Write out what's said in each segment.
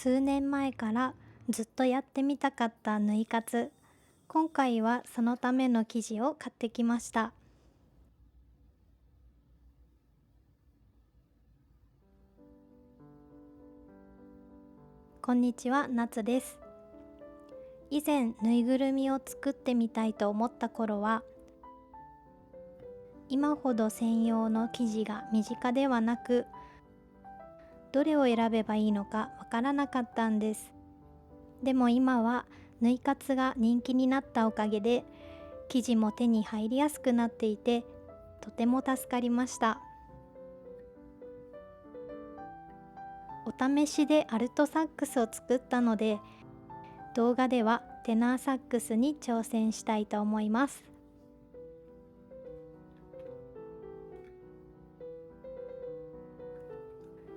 数年前からずっとやってみたかった縫い活。今回はそのための生地を買ってきました。こんにちは、なつです。以前ぬいぐるみを作ってみたいと思った頃は、今ほど専用の生地が身近ではなく、どれを選べばいいのかわからなかったんです。でも今は縫い活が人気になったおかげで、生地も手に入りやすくなっていて、とても助かりました。お試しでアルトサックスを作ったので、動画ではテナーサックスに挑戦したいと思います。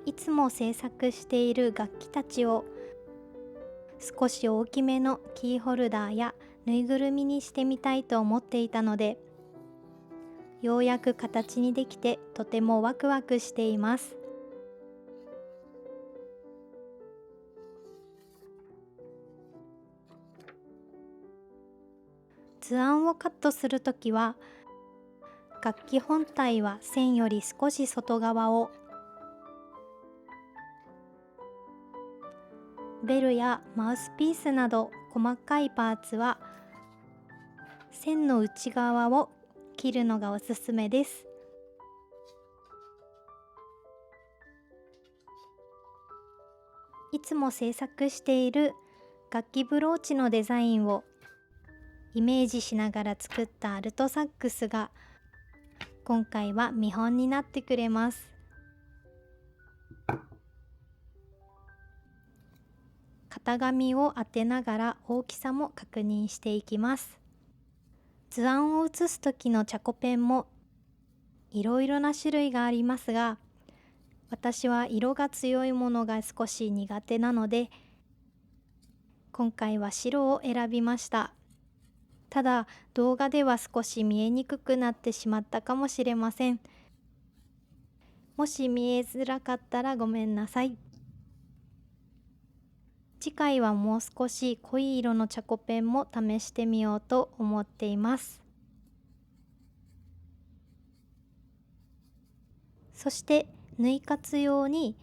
いつも制作している楽器たちを少し大きめのキーホルダーやぬいぐるみにしてみたいと思っていたので、ようやく形にできてとてもワクワクしています。図案をカットするときは、楽器本体は線より少し外側を、ベルやマウスピースなど細かいパーツは線の内側を切るのがおすすめです。いつも制作している楽器ブローチのデザインをイメージしながら作ったアルトサックスが今回は見本になってくれます。型紙を当てながら大きさも確認していきます。図案を写す時のチャコペンもいろいろな種類がありますが、私は色が強いものが少し苦手なので、今回は白を選びました。ただ動画では少し見えにくくなってしまったかもしれません。もし見えづらかったらごめんなさい。次回はもう少し濃い色のチャコペンも試してみようと思っています。そして縫い活用に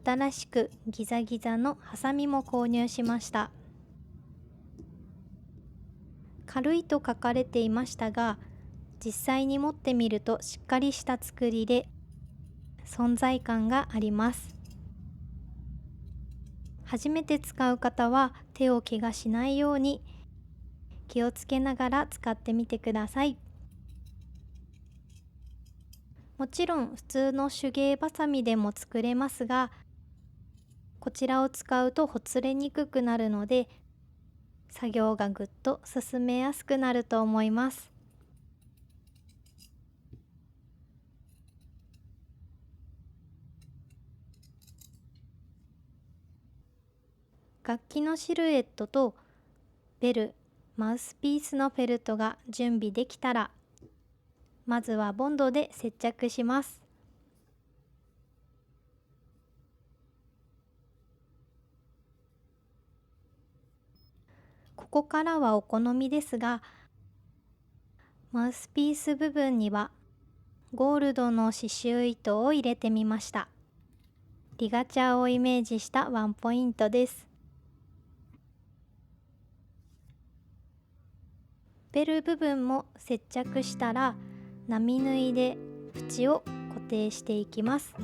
新しくギザギザのハサミも購入しました。軽いと書かれていましたが、実際に持ってみるとしっかりした作りで存在感があります。初めて使う方は手を怪我しないように気をつけながら使ってみてください。もちろん普通の手芸バサミでも作れますが、こちらを使うとほつれにくくなるので、作業がぐっと進めやすくなると思います。楽器のシルエットとベル、マウスピースのフェルトが準備できたら、まずはボンドで接着します。ここからはお好みですが、マウスピース部分にはゴールドの刺繍糸を入れてみました。リガチャーをイメージしたワンポイントです。ベル部分も接着したら、並縫いで縁を固定していきます。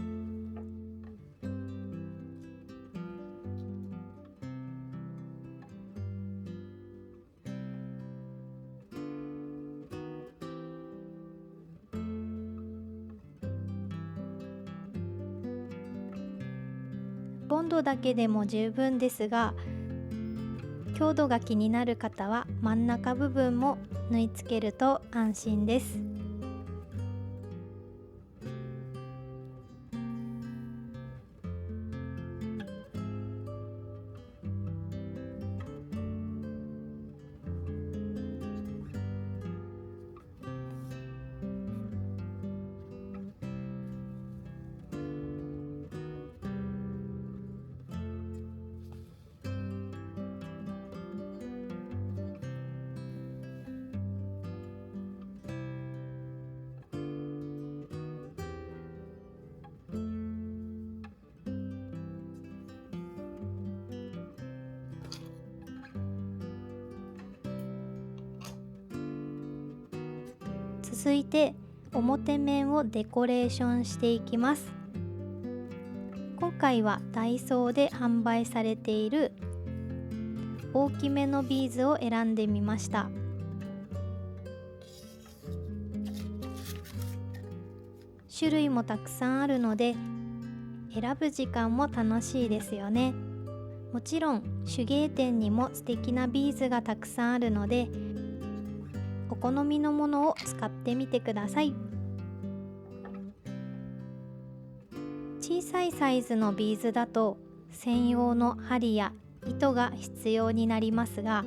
ボンドだけでも十分ですが、強度が気になる方は真ん中部分も縫い付けると安心です。続いて表面をデコレーションしていきます。今回はダイソーで販売されている大きめのビーズを選んでみました。種類もたくさんあるので選ぶ時間も楽しいですよね。もちろん手芸店にも素敵なビーズがたくさんあるのでお好みのものを使ってみてください。小さいサイズのビーズだと専用の針や糸が必要になりますが、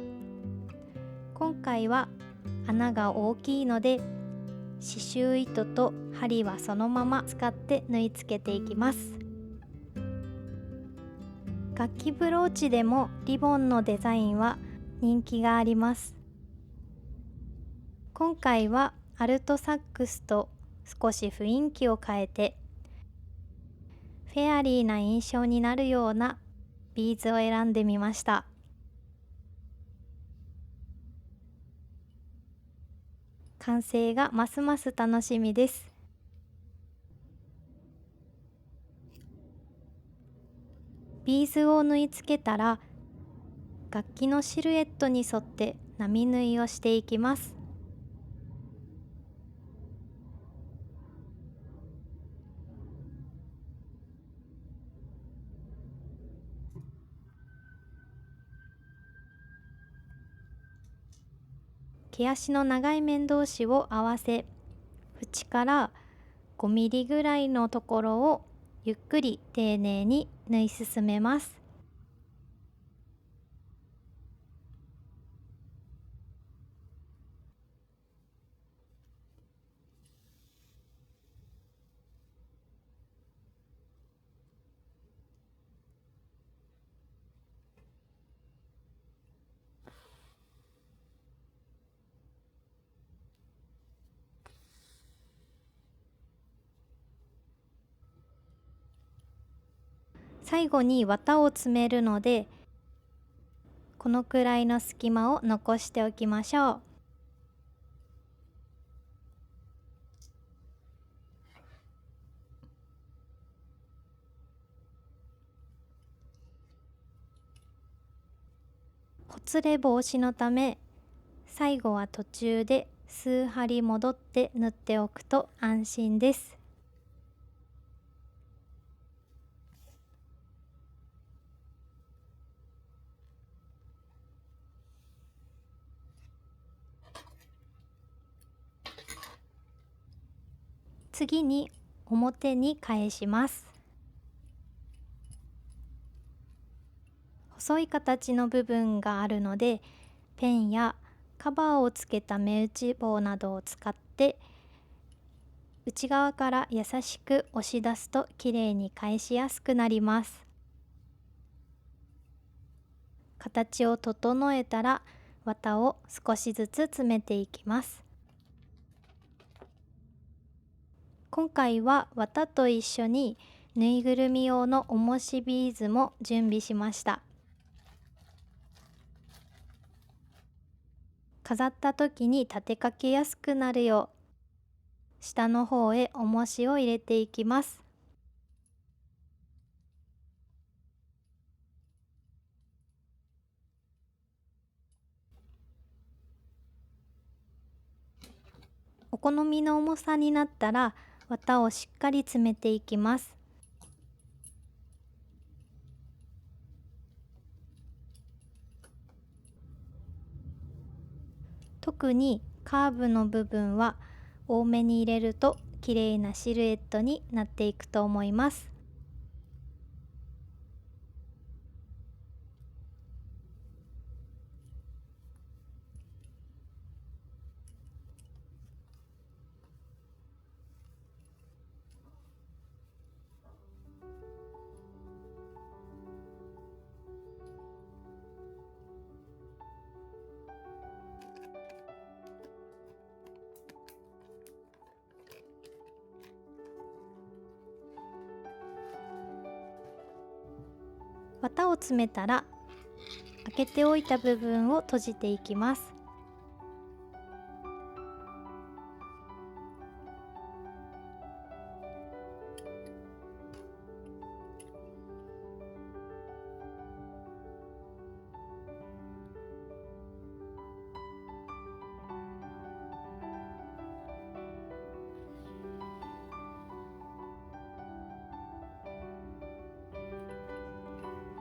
今回は穴が大きいので刺繍糸と針はそのまま使って縫い付けていきます。楽器ブローチでもリボンのデザインは人気があります。今回はアルトサックスと少し雰囲気を変えてフェアリーな印象になるようなビーズを選んでみました。完成がますます楽しみです。ビーズを縫い付けたら楽器のシルエットに沿って並縫いをしていきます。毛足の長い面同士を合わせ、縁から5ミリぐらいのところをゆっくり丁寧に縫い進めます。最後に綿を詰めるので、このくらいの隙間を残しておきましょう。ほつれ防止のため、最後は途中で数針戻って縫っておくと安心です。次に表に返します。細い形の部分があるので、ペンやカバーをつけた目打ち棒などを使って内側から優しく押し出すときれいに返しやすくなります。形を整えたら綿を少しずつ詰めていきます。今回は綿と一緒にぬいぐるみ用の重しビーズも準備しました。飾った時に立てかけやすくなるよう下の方へ重しを入れていきます。お好みの重さになったら綿をしっかり詰めていきます。特にカーブの部分は多めに入れると綺麗なシルエットになっていくと思います。綿を詰めたら開けておいた部分を閉じていきます。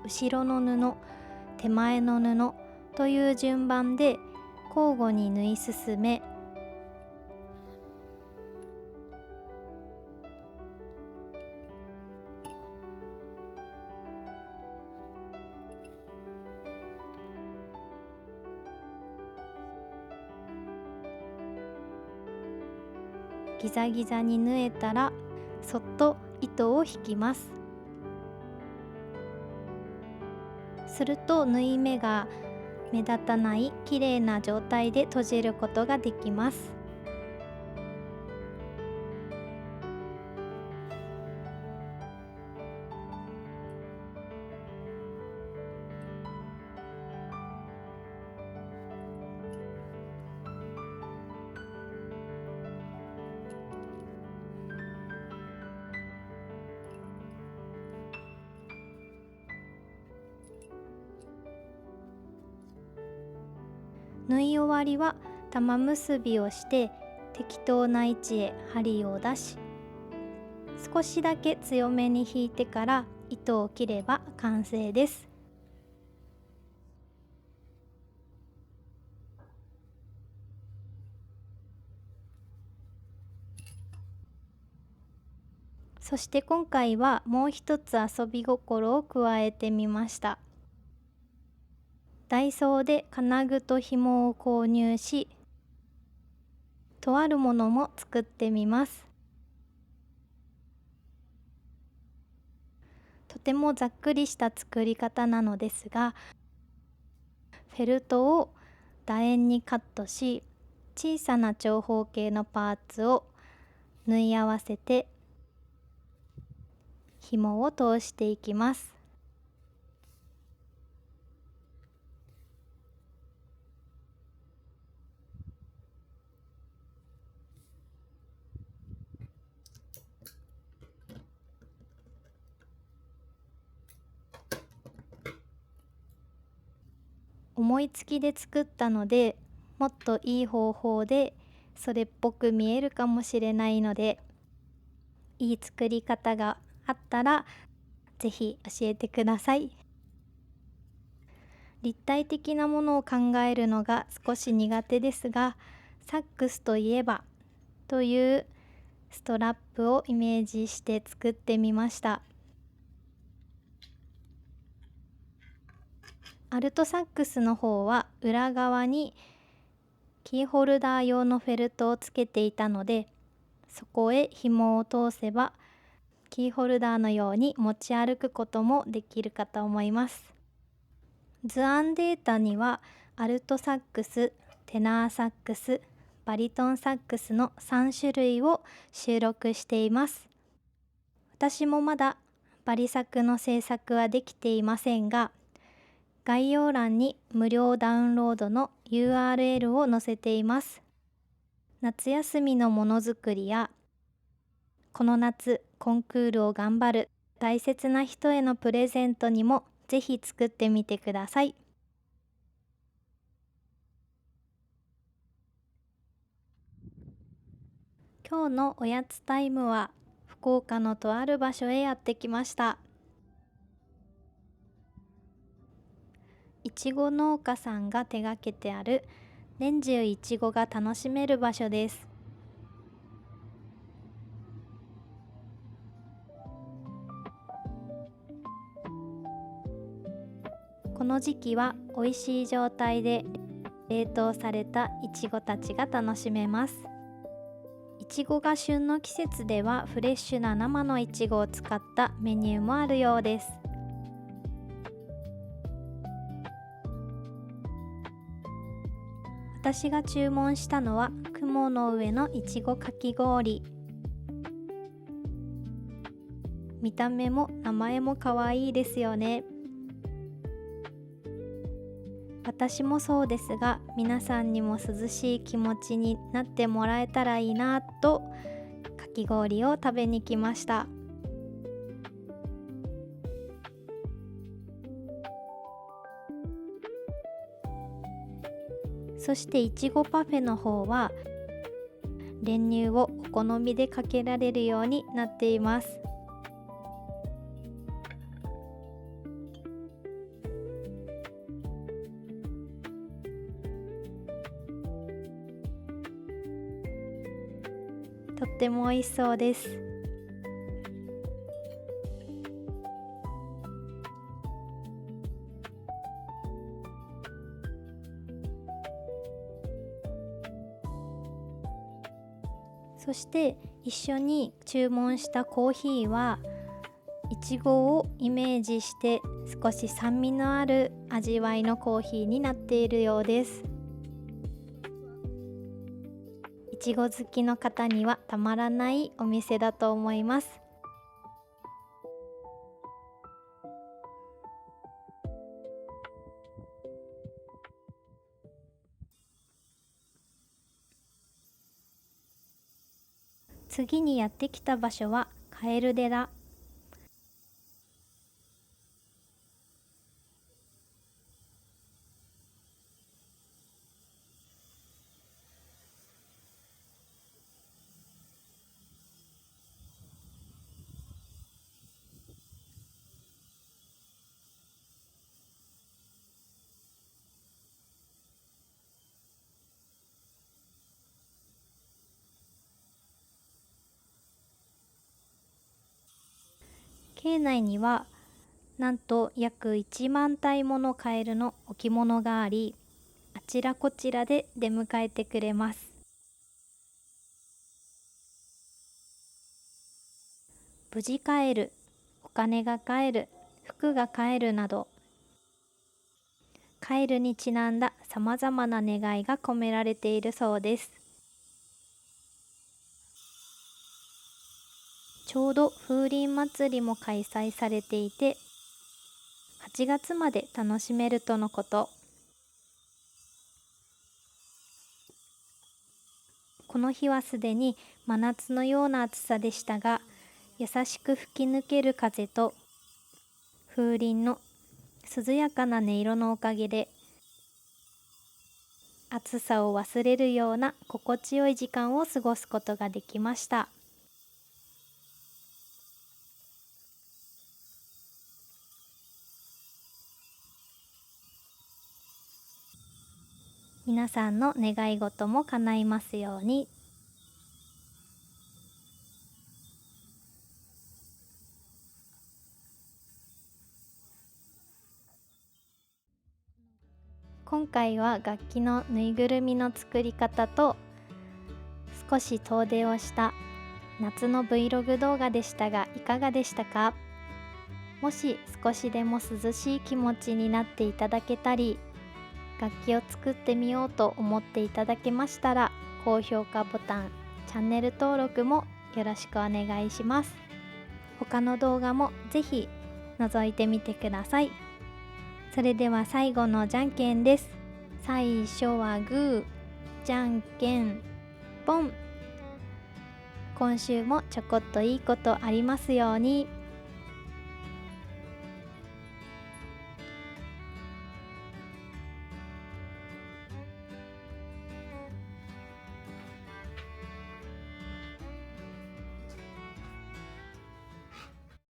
後ろの布、手前の布という順番で交互に縫い進め、ギザギザに縫えたらそっと糸を引きます。すると縫い目が目立たない綺麗な状態で閉じることができます。縫い終わりは玉結びをして適当な位置へ針を出し、少しだけ強めに引いてから糸を切れば完成です。そして今回はもう一つ遊び心を加えてみました。ダイソーで金具と紐を購入し、とあるものも作ってみます。とてもざっくりした作り方なのですが、フェルトを楕円にカットし、小さな長方形のパーツを縫い合わせて紐を通していきます。思いつきで作ったので、もっといい方法でそれっぽく見えるかもしれないので、いい作り方があったらぜひ教えてください。立体的なものを考えるのが少し苦手ですが、サックスといえばというストラップをイメージして作ってみました。アルトサックスの方は裏側にキーホルダー用のフェルトをつけていたので、そこへ紐を通せばキーホルダーのように持ち歩くこともできるかと思います。図案データにはアルトサックス、テナーサックス、バリトンサックスの3種類を収録しています。私もまだバリサクの制作はできていませんが、概要欄に無料ダウンロードの URL を載せています。夏休みのものづくりや、この夏コンクールを頑張る大切な人へのプレゼントにもぜひ作ってみてください。今日のおやつタイムは福岡のとある場所へやってきました。いちご農家さんが手がけてある年中いちごが楽しめる場所です。この時期は美味しい状態で冷凍されたいちごたちが楽しめます。いちごが旬の季節ではフレッシュな生のいちごを使ったメニューもあるようです。私が注文したのは雲の上のいちごかき氷。見た目も名前も可愛いですよね。私もそうですが、皆さんにも涼しい気持ちになってもらえたらいいなとかき氷を食べに来ました。そしていちごパフェの方は練乳をお好みでかけられるようになっています。とっても美味しそうです。そして一緒に注文したコーヒーはいちごをイメージして少し酸味のある味わいのコーヒーになっているようです。いちご好きの方にはたまらないお店だと思います。次にやってきた場所はカエル寺。境内にはなんと約1万体ものカエルの置物があり、あちらこちらで出迎えてくれます。無事帰る、お金が帰る、服が帰るなど、カエルにちなんださまざまな願いが込められているそうです。ちょうど風鈴祭りも開催されていて、8月まで楽しめるとのこと。この日はすでに真夏のような暑さでしたが、優しく吹き抜ける風と風鈴の涼やかな音色のおかげで、暑さを忘れるような心地よい時間を過ごすことができました。皆さんの願い事も叶いますように。今回は楽器のぬいぐるみの作り方と少し遠出をした夏の Vlog 動画でしたが、いかがでしたか？もし少しでも涼しい気持ちになっていただけたり、楽器を作ってみようと思っていただけましたら、高評価ボタン、チャンネル登録もよろしくお願いします。他の動画もぜひ覗いてみてください。それでは最後のじゃんけんです。最初はグー、じゃんけんポン。今週もちょこっといいことありますように。